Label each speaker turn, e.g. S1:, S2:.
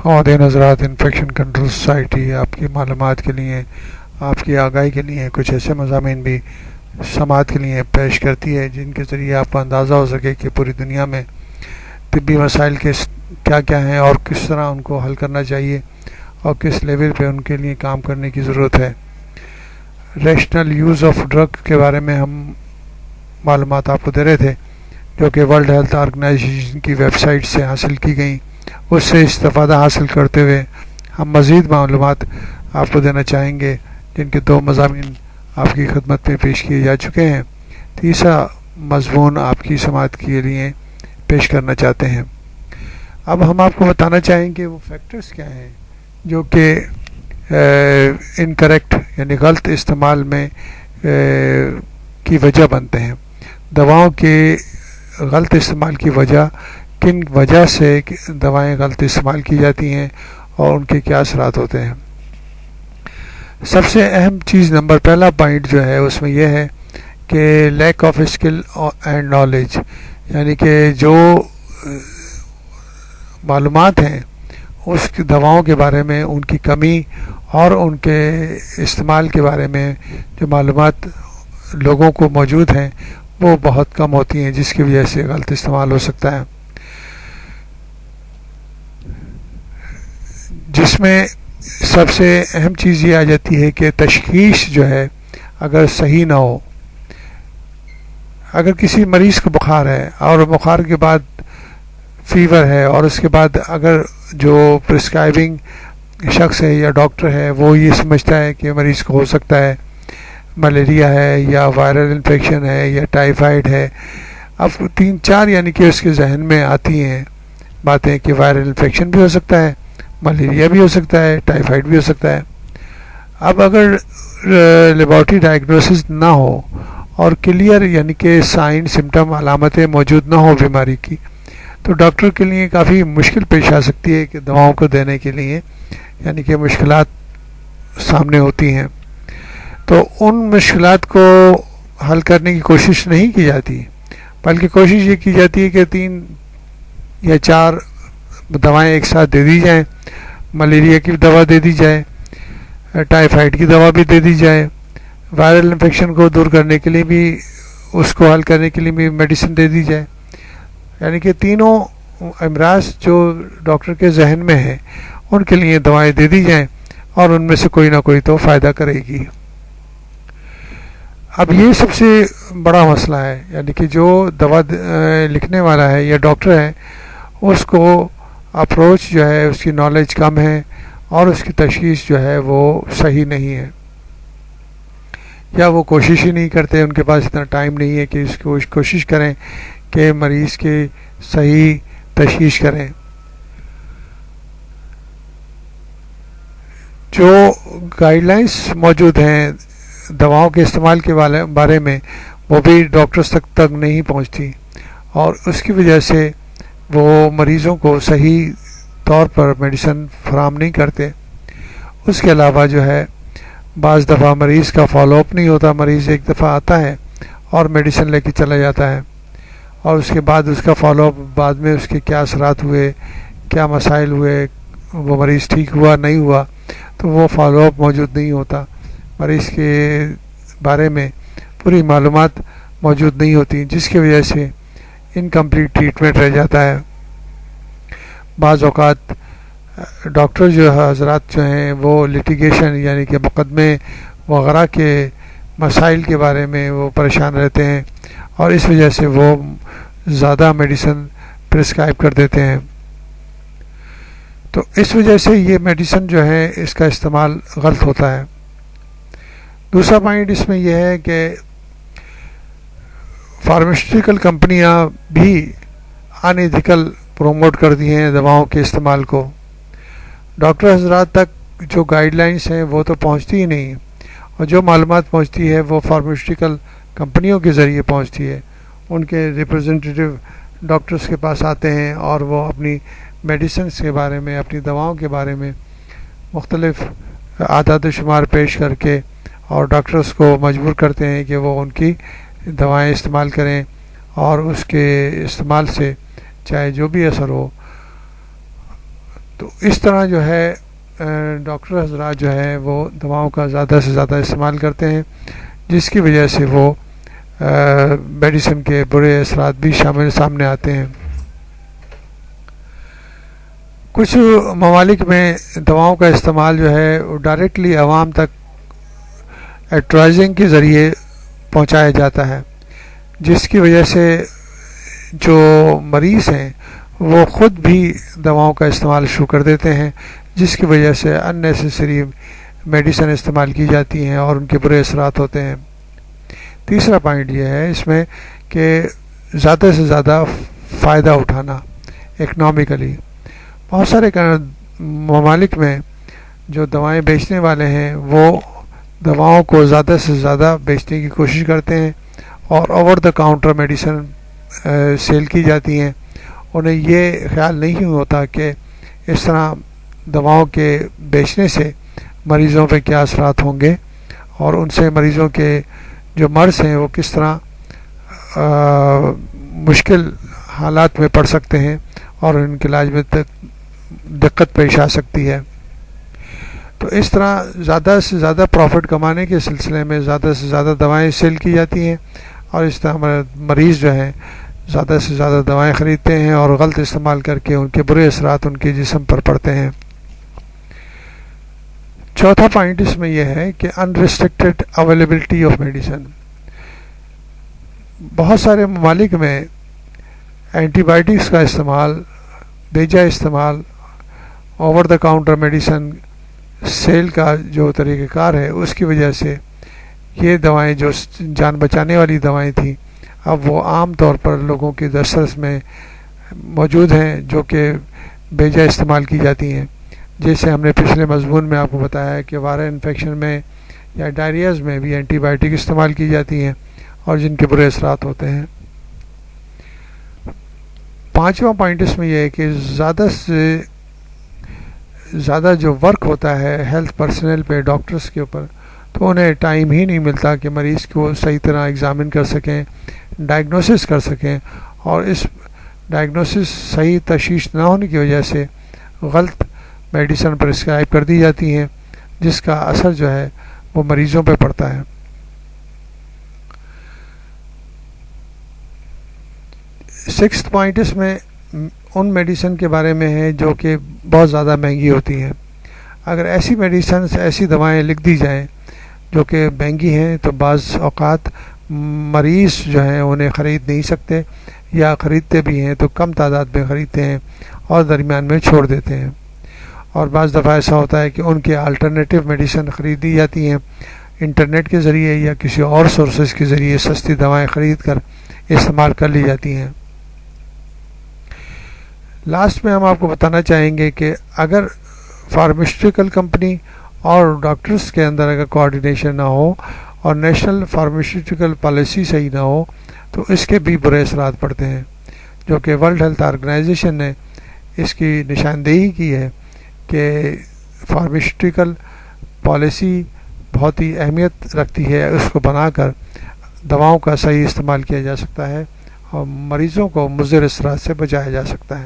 S1: خواتین حضرات، infection control society آپ کی معلومات کے لیے، آپ کی آگاہی کے لیے کچھ ایسے مضامین بھی سماعت کے لیے پیش کرتی ہے جن کے ذریعے آپ کو اندازہ ہو سکے کہ پوری دنیا میں طبی مسائل کیا کیا ہیں اور کس طرح ان کو حل کرنا چاہیے اور کس لیول پہ ان کے لیے کام کرنے کی ضرورت ہے۔ ریشنل یوز آف ڈرگ کے بارے میں ہم معلومات آپ کو دے رہے تھے، جو کہ ورلڈ ہیلتھ آرگنائزیشن کی ویب سائٹ سے حاصل کی گئیں۔ اس سے استفادہ حاصل کرتے ہوئے ہم مزید معلومات آپ کو دینا چاہیں گے، جن کے 2 مضامین آپ کی خدمت میں پیش کیے جا چکے ہیں۔ تیسرا مضمون آپ کی سماعت کے لیے پیش کرنا چاہتے ہیں۔ اب ہم آپ کو بتانا چاہیں گے وہ فیکٹرز کیا ہیں جو کہ انکریکٹ یعنی غلط استعمال میں کی وجہ بنتے ہیں۔ دواؤں کے غلط استعمال کی وجہ، کن وجہ سے دوائیں غلط استعمال کی جاتی ہیں اور ان کے کیا اثرات ہوتے ہیں۔ سب سے اہم چیز پہلا پوائنٹ جو ہے اس میں یہ ہے کہ lack of skill and knowledge, یعنی کہ جو معلومات ہیں اس کی دواؤں کے بارے میں ان کی کمی اور ان کے استعمال کے بارے میں جو معلومات لوگوں کو موجود ہیں وہ بہت کم ہوتی ہیں، جس کی وجہ سے غلط استعمال ہو سکتا ہے، جس میں سب سے اہم چیز یہ آ جاتی ہے کہ تشخیص جو ہے اگر صحیح نہ ہو۔ اگر کسی مریض کو بخار ہے اور بخار کے بعد فیور ہے اور اس کے بعد اگر جو پرسکرائبنگ شخص ہے یا ڈاکٹر ہے وہ یہ سمجھتا ہے کہ مریض کو ہو سکتا ہے ملیریا ہے یا وائرل انفیکشن ہے یا ٹائیفائڈ ہے، اب 3-4 یعنی کہ اس کے ذہن میں آتی ہیں باتیں کہ وائرل انفیکشن بھی ہو سکتا ہے، ملیریا بھی ہو سکتا ہے، ٹائیفائڈ بھی ہو سکتا ہے۔ اب اگر لیبارٹری ڈائگنوسس نہ ہو اور کلیئر یعنی کہ سائن سمٹم علامتیں موجود نہ ہو بیماری کی، تو ڈاکٹر کے لیے کافی مشکل پیش آ سکتی ہے کہ دواؤں کو دینے کے لیے، یعنی کہ مشکلات سامنے ہوتی ہیں۔ تو ان مشکلات کو حل کرنے کی کوشش نہیں کی جاتی، بلکہ کوشش یہ کی جاتی ہے کہ 3 یا 4 دوائیں ایک ساتھ دے دی جائیں، ملیریا کی دوا دے دی جائے، ٹائیفائڈ کی دوا بھی دے دی جائے، وائرل انفیکشن کو دور کرنے کے لیے بھی، اس کو حل کرنے کے لیے بھی میڈیسن دے دی جائے، یعنی کہ تینوں امراض جو ڈاکٹر کے ذہن میں ہیں ان کے لیے دوائیں دے دی جائیں اور ان میں سے کوئی نہ کوئی تو فائدہ کرے گی۔ اب یہ سب سے بڑا مسئلہ ہے، یعنی کہ جو دوا لکھنے والا ہے یا ڈاکٹر ہے اس کو اپروچ جو ہے اس کی نالج کم ہے اور اس کی تشخیص جو ہے وہ صحیح نہیں ہے، یا وہ کوشش ہی نہیں کرتے، ان کے پاس اتنا ٹائم نہیں ہے کہ اس کو کوشش کریں کہ مریض کی صحیح تشخیص کریں۔ جو گائیڈ لائنس موجود ہیں دواؤں کے استعمال کے بارے میں وہ بھی ڈاکٹرز تک نہیں پہنچتی، اور اس کی وجہ سے وہ مریضوں کو صحیح طور پر میڈیسن فراہم نہیں کرتے۔ اس کے علاوہ جو ہے بعض دفعہ مریض کا فالو اپ نہیں ہوتا، مریض ایک دفعہ آتا ہے اور میڈیسن لے کے چلا جاتا ہے اور اس کے بعد اس کا فالو اپ، بعد میں اس کے کیا اثرات ہوئے، کیا مسائل ہوئے، وہ مریض ٹھیک ہوا نہیں ہوا، تو وہ فالو اپ موجود نہیں ہوتا، مریض کے بارے میں پوری معلومات موجود نہیں ہوتی، جس کی وجہ سے انکمپلیٹ ٹریٹمنٹ رہ جاتا ہے۔ بعض اوقات ڈاکٹر جو حضرات جو ہیں وہ لٹیگیشن یعنی کہ مقدمے وغیرہ کے مسائل کے بارے میں وہ پریشان رہتے ہیں اور اس وجہ سے وہ زیادہ میڈیسن پرسکرائب کر دیتے ہیں، تو اس وجہ سے یہ میڈیسن جو ہے اس کا استعمال غلط ہوتا ہے۔ دوسرا پوائنٹ اس میں یہ ہے کہ فارماسیوٹیکل کمپنیاں بھی انیتھیکل پروموٹ کر دی ہیں دواؤں کے استعمال کو، ڈاکٹر حضرات تک جو گائیڈ لائنس ہیں وہ تو پہنچتی ہی نہیں، اور جو معلومات پہنچتی ہے وہ فارماسیوٹیکل کمپنیوں کے ذریعے پہنچتی ہے، ان کے ریپرزنٹیٹیو ڈاکٹرز کے پاس آتے ہیں اور وہ اپنی میڈیسنس کے بارے میں، اپنی دواؤں کے بارے میں مختلف اعداد و شمار پیش کر کے اور ڈاکٹرز کو مجبور کرتے ہیں کہ وہ ان کی دوائیں استعمال کریں، اور اس کے استعمال سے چاہے جو بھی اثر ہو تو اس طرح جو ہے ڈاکٹر حضرات جو ہے وہ دواؤں کا زیادہ سے زیادہ استعمال کرتے ہیں، جس کی وجہ سے وہ میڈیسن کے برے اثرات بھی سامنے آتے ہیں۔ کچھ ممالک میں دواؤں کا استعمال جو ہے وہ ڈائریکٹلی عوام تک ایڈورٹائزنگ کے ذریعے پہنچایا جاتا ہے، جس کی وجہ سے جو مریض ہیں وہ خود بھی دواؤں کا استعمال شروع کر دیتے ہیں، جس کی وجہ سے ان نیسیسری میڈیسن استعمال کی جاتی ہیں اور ان کے برے اثرات ہوتے ہیں۔ تیسرا پوائنٹ یہ ہے اس میں کہ زیادہ سے زیادہ فائدہ اٹھانا اکنامکلی۔ بہت سارے ممالک میں جو دوائیں بیچنے والے ہیں وہ دواؤں کو زیادہ سے زیادہ بیچنے کی کوشش کرتے ہیں اور over the counter medicine sale کی جاتی ہیں۔ انہیں یہ خیال نہیں ہوتا کہ اس طرح دواؤں کے بیچنے سے مریضوں پہ کیا اثرات ہوں گے اور ان سے مریضوں کے جو مرض ہیں وہ کس طرح مشکل حالات میں پڑ سکتے ہیں اور ان کے علاج میں دقت پیش آ سکتی ہے۔ تو اس طرح زیادہ سے زیادہ پروفٹ کمانے کے سلسلے میں زیادہ سے زیادہ دوائیں سیل کی جاتی ہیں اور اس طرح مریض جو ہیں زیادہ سے زیادہ دوائیں خریدتے ہیں اور غلط استعمال کر کے ان کے برے اثرات ان کے جسم پر پڑتے ہیں۔ چوتھا پوائنٹ اس میں یہ ہے کہ انریسٹرکٹڈ اویلیبلٹی آف میڈیسن۔ بہت سارے ممالک میں اینٹی بائیوٹکس کا استعمال، بیجا استعمال، over the counter medicine sale کا جو طریقہ کار ہے اس کی وجہ سے یہ دوائیں جو جان بچانے والی دوائیں تھیں اب وہ عام طور پر لوگوں کے دسترس میں موجود ہیں جو کہ بیجا استعمال کی جاتی ہیں۔ جیسے ہم نے پچھلے مضمون میں آپ کو بتایا ہے کہ وائرل انفیکشن میں یا ڈائریاز میں بھی اینٹی بائیوٹک استعمال کی جاتی ہیں اور جن کے برے اثرات ہوتے ہیں۔ پانچواں پوائنٹ اس میں یہ ہے کہ زیادہ سے زیادہ جو ورک ہوتا ہے ہیلتھ پرسنل پہ، ڈاکٹرز کے اوپر، تو انہیں ٹائم ہی نہیں ملتا کہ مریض کو صحیح طرح ایگزامن کر سکیں، ڈائگنوسس کر سکیں، اور اس ڈائگنوسس صحیح تشخیص نہ ہونے کی وجہ سے غلط میڈیسن پرسکرائب کر دی جاتی ہیں، جس کا اثر جو ہے وہ مریضوں پہ پڑتا ہے۔ سکسth پوائنٹ اس میں ان میڈیسن کے بارے میں ہے جو کہ بہت زیادہ مہنگی ہوتی ہیں۔ اگر ایسی میڈیسنز، ایسی دوائیں لکھ دی جائیں جو کہ مہنگی ہیں تو بعض اوقات مریض جو ہیں انہیں خرید نہیں سکتے، یا خریدتے بھی ہیں تو کم تعداد میں خریدتے ہیں اور درمیان میں چھوڑ دیتے ہیں، اور بعض دفعہ ایسا ہوتا ہے کہ ان کے الٹرنیٹیو میڈیسن خریدی جاتی ہیں انٹرنیٹ کے ذریعے یا کسی اور سورسز کے ذریعے، سستی دوائیں خرید کر استعمال کر لی جاتی ہیں۔ لاسٹ میں ہم آپ کو بتانا چاہیں گے کہ اگر فارماسیوٹیکل کمپنی اور ڈاکٹرز کے اندر اگر کوآرڈینیشن نہ ہو اور نیشنل فارماسیوٹیکل پالیسی صحیح نہ ہو تو اس کے بھی برے اثرات پڑتے ہیں، جو کہ ورلڈ ہیلتھ آرگنائزیشن نے اس کی نشاندہی کی ہے کہ فارماسیوٹیکل پالیسی بہت ہی اہمیت رکھتی ہے، اس کو بنا کر دواؤں کا صحیح استعمال کیا جا سکتا ہے اور مریضوں کو مضر اثرات سے بچایا جا سکتا ہے۔